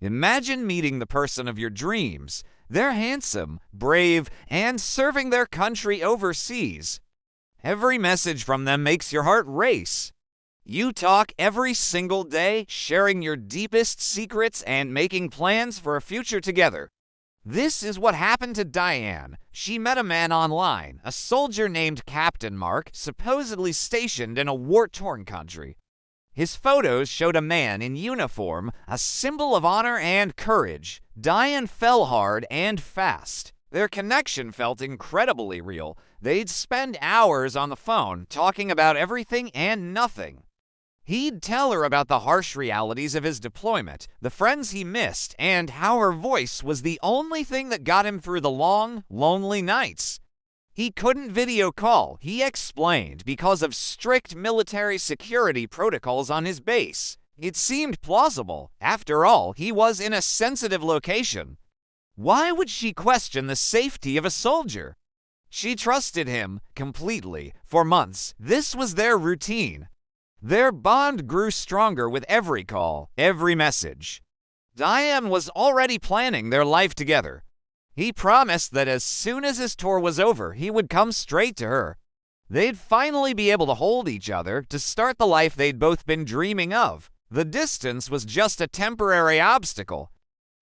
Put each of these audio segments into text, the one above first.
Imagine meeting the person of your dreams. They're handsome, brave, and serving their country overseas. Every message from them makes your heart race. You talk every single day, sharing your deepest secrets and making plans for a future together. This is what happened to Diane. She met a man online, a soldier named Captain Mark, supposedly stationed in a war-torn country. His photos showed a man in uniform, a symbol of honor and courage. Diane fell hard and fast. Their connection felt incredibly real. They'd spend hours on the phone talking about everything and nothing. He'd tell her about the harsh realities of his deployment, the friends he missed, and how her voice was the only thing that got him through the long, lonely nights. He couldn't video call, he explained, because of strict military security protocols on his base. It seemed plausible. After all, he was in a sensitive location. Why would she question the safety of a soldier? She trusted him completely. For months, this was their routine. Their bond grew stronger with every call, every message. Diane was already planning their life together. He promised that as soon as his tour was over, he would come straight to her. They'd finally be able to hold each other to start the life they'd both been dreaming of. The distance was just a temporary obstacle.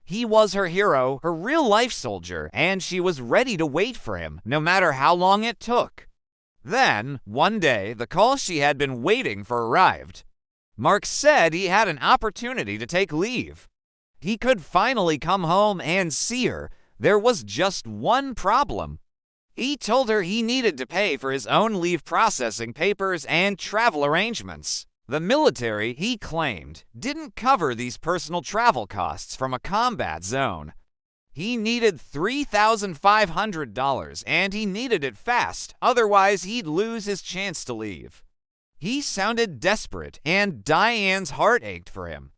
He was her hero, her real-life soldier, and she was ready to wait for him, no matter how long it took. Then, one day, the call she had been waiting for arrived. Mark said he had an opportunity to take leave. He could finally come home and see her. There was just one problem. He told her he needed to pay for his own leave processing papers and travel arrangements. The military, he claimed, didn't cover these personal travel costs from a combat zone. He needed $3,500, and he needed it fast, otherwise he'd lose his chance to leave. He sounded desperate, and Diane's heart ached for him.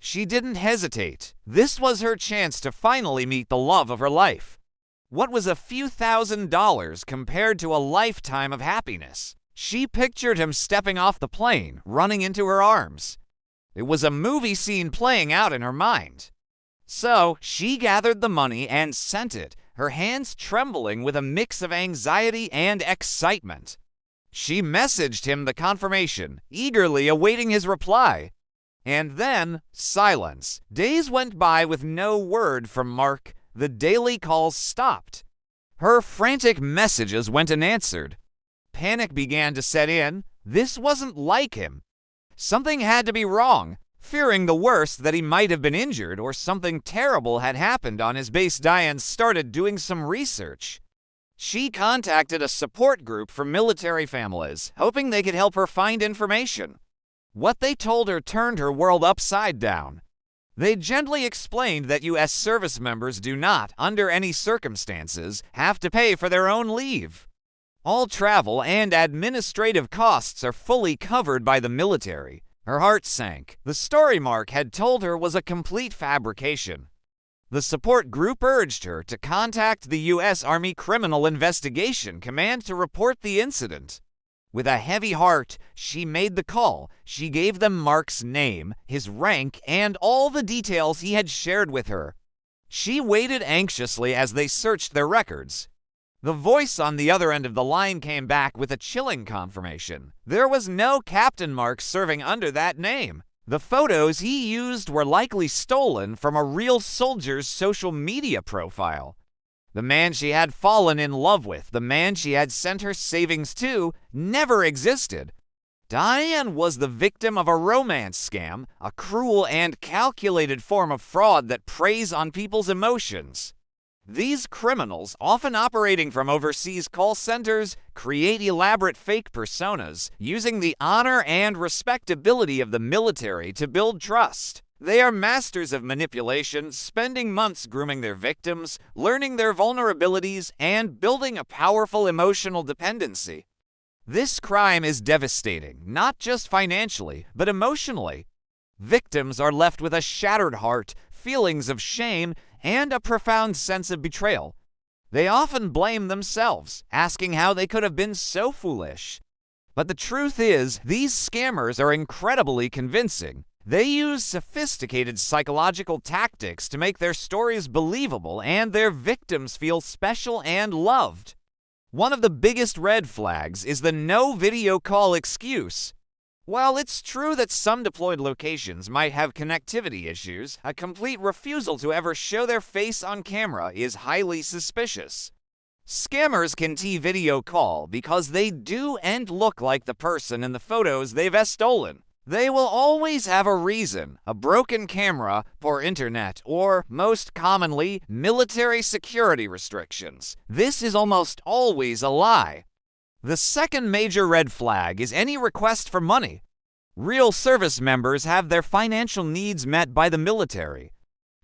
She didn't hesitate. This was her chance to finally meet the love of her life. What was a few $1,000s compared to a lifetime of happiness? She pictured him stepping off the plane, running into her arms. It was a movie scene playing out in her mind. So, she gathered the money and sent it, her hands trembling with a mix of anxiety and excitement. She messaged him the confirmation, eagerly awaiting his reply. And then, silence. Days went by with no word from Mark. The daily calls stopped. Her frantic messages went unanswered. Panic began to set in. This wasn't like him. Something had to be wrong. Fearing the worst, that he might have been injured or something terrible had happened on his base, Diane started doing some research. She contacted a support group for military families, hoping they could help her find information. What they told her turned her world upside down. They gently explained that U.S. service members do not, under any circumstances, have to pay for their own leave. All travel and administrative costs are fully covered by the military. Her heart sank. The story Mark had told her was a complete fabrication. The support group urged her to contact the U.S. Army Criminal Investigation Command to report the incident. With a heavy heart, she made the call. She gave them Mark's name, his rank, and all the details he had shared with her. She waited anxiously as they searched their records. The voice on the other end of the line came back with a chilling confirmation. There was no Captain Mark serving under that name. The photos he used were likely stolen from a real soldier's social media profile. The man she had fallen in love with, the man she had sent her savings to, never existed. Diane was the victim of a romance scam, a cruel and calculated form of fraud that preys on people's emotions. These criminals, often operating from overseas call centers, create elaborate fake personas, using the honor and respectability of the military to build trust. They are masters of manipulation, spending months grooming their victims, learning their vulnerabilities, and building a powerful emotional dependency. This crime is devastating, not just financially, but emotionally. Victims are left with a shattered heart, feelings of shame, and a profound sense of betrayal. They often blame themselves, asking how they could have been so foolish. But the truth is, these scammers are incredibly convincing. They use sophisticated psychological tactics to make their stories believable and their victims feel special and loved. One of the biggest red flags is the no video call excuse. While it's true that some deployed locations might have connectivity issues, a complete refusal to ever show their face on camera is highly suspicious. Scammers can video call because they do and look like the person in the photos they've stolen. They will always have a reason: a broken camera, poor internet, or, most commonly, military security restrictions. This is almost always a lie. The second major red flag is any request for money. Real service members have their financial needs met by the military.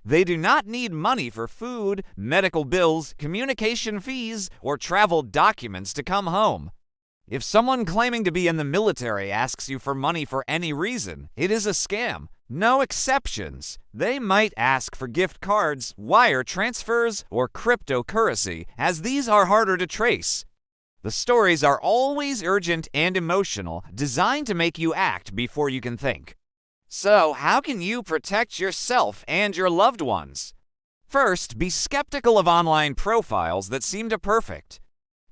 They do not need money for food, medical bills, communication fees, or travel documents to come home. If someone claiming to be in the military asks you for money for any reason, it is a scam. No exceptions. They might ask for gift cards, wire transfers, or cryptocurrency, as these are harder to trace. The stories are always urgent and emotional, designed to make you act before you can think. So, how can you protect yourself and your loved ones? First, be skeptical of online profiles that seem to perfect.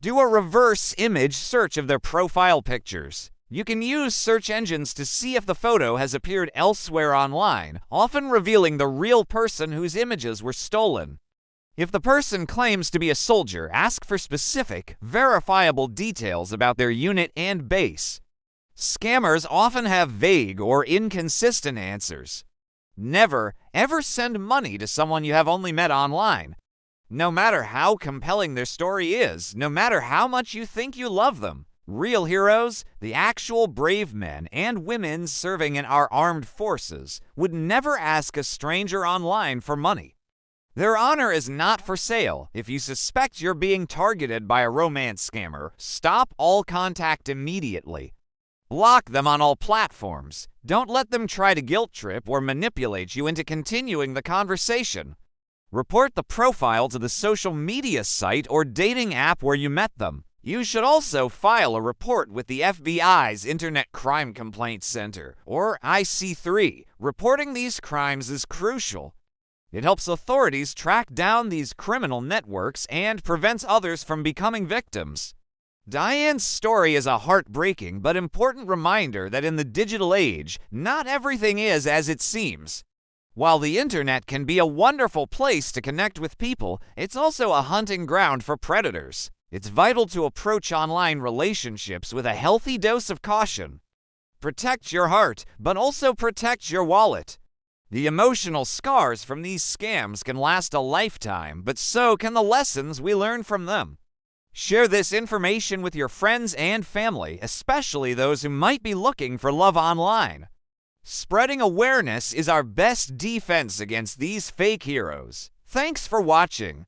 Do a reverse image search of their profile pictures. You can use search engines to see if the photo has appeared elsewhere online, often revealing the real person whose images were stolen. If the person claims to be a soldier, ask for specific, verifiable details about their unit and base. Scammers often have vague or inconsistent answers. Never, ever send money to someone you have only met online. No matter how compelling their story is, no matter how much you think you love them, real heroes, the actual brave men and women serving in our armed forces, would never ask a stranger online for money. Their honor is not for sale. If you suspect you're being targeted by a romance scammer, stop all contact immediately. Block them on all platforms. Don't let them try to guilt trip or manipulate you into continuing the conversation. Report the profile to the social media site or dating app where you met them. You should also file a report with the FBI's Internet Crime Complaint Center, or IC3. Reporting these crimes is crucial. It helps authorities track down these criminal networks and prevents others from becoming victims. Diane's story is a heartbreaking but important reminder that in the digital age, not everything is as it seems. While the internet can be a wonderful place to connect with people, it's also a hunting ground for predators. It's vital to approach online relationships with a healthy dose of caution. Protect your heart, but also protect your wallet. The emotional scars from these scams can last a lifetime, but so can the lessons we learn from them. Share this information with your friends and family, especially those who might be looking for love online. Spreading awareness is our best defense against these fake heroes. Thanks for watching.